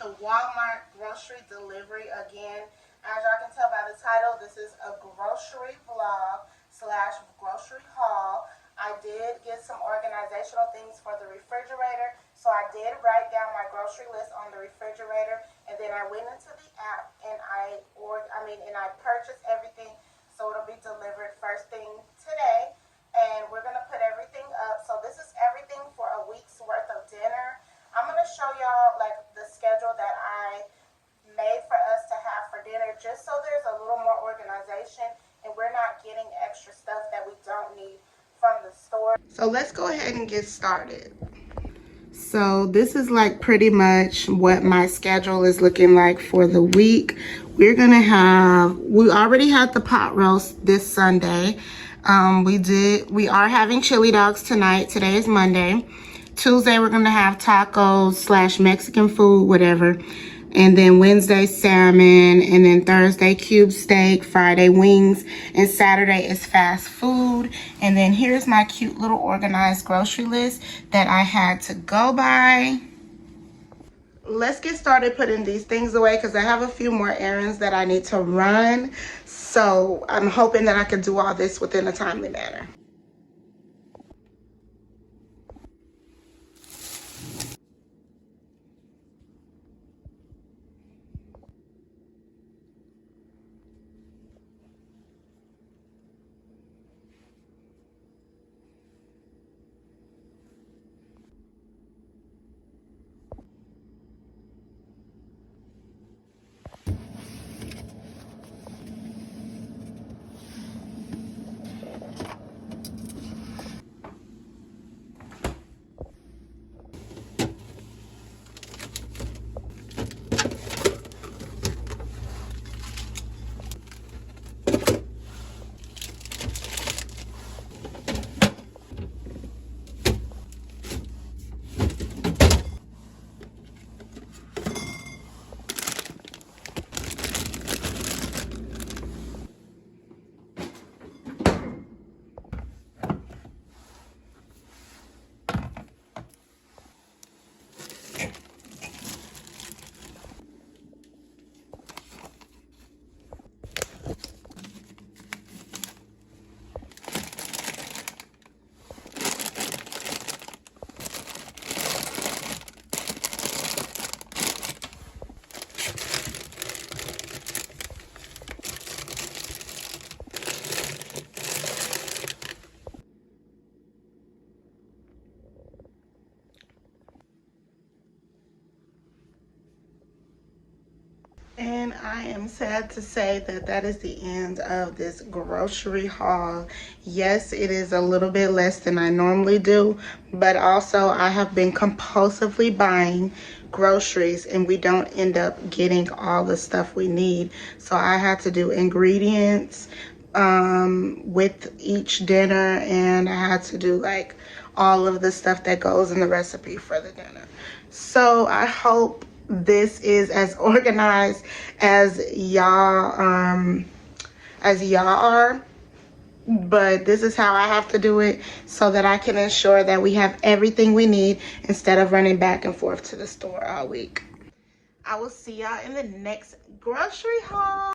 the Walmart grocery delivery again. As y'all can tell by the title, this is a grocery vlog slash grocery haul. I did get some organizational things for the refrigerator, so I did write down my grocery list on the refrigerator, and then I went into the app and I purchased everything, so it'll be delivered first thing today. And we're gonna put everything up. So this is everything for a week's worth of dinner. I'm gonna show y'all like the schedule that I made for us to have for dinner, just so there's a little more organization and we're not getting extra stuff that we don't need from the store. So let's go ahead and get started. So this is like pretty much what my schedule is looking like for the week. We already had the pot roast this Sunday. We are having chili dogs tonight. Today is Monday. Tuesday we're gonna have tacos slash Mexican food, whatever. And then Wednesday, salmon. And then Thursday, cube steak. Friday, wings. And Saturday is fast food. And then here's my cute little organized grocery list that I had to go by. Let's get started putting these things away because I have a few more errands that I need to run. So I'm hoping that I can do all this within a timely manner. And I am sad to say that that is the end of this grocery haul. Yes, it is a little bit less than I normally do, but also I have been compulsively buying groceries and we don't end up getting all the stuff we need. So I had to do ingredients with each dinner, and I had to do like all of the stuff that goes in the recipe for the dinner. So I hope this is as organized as y'all are, but this is how I have to do it so that I can ensure that we have everything we need instead of running back and forth to the store all week. I will see y'all in the next grocery haul.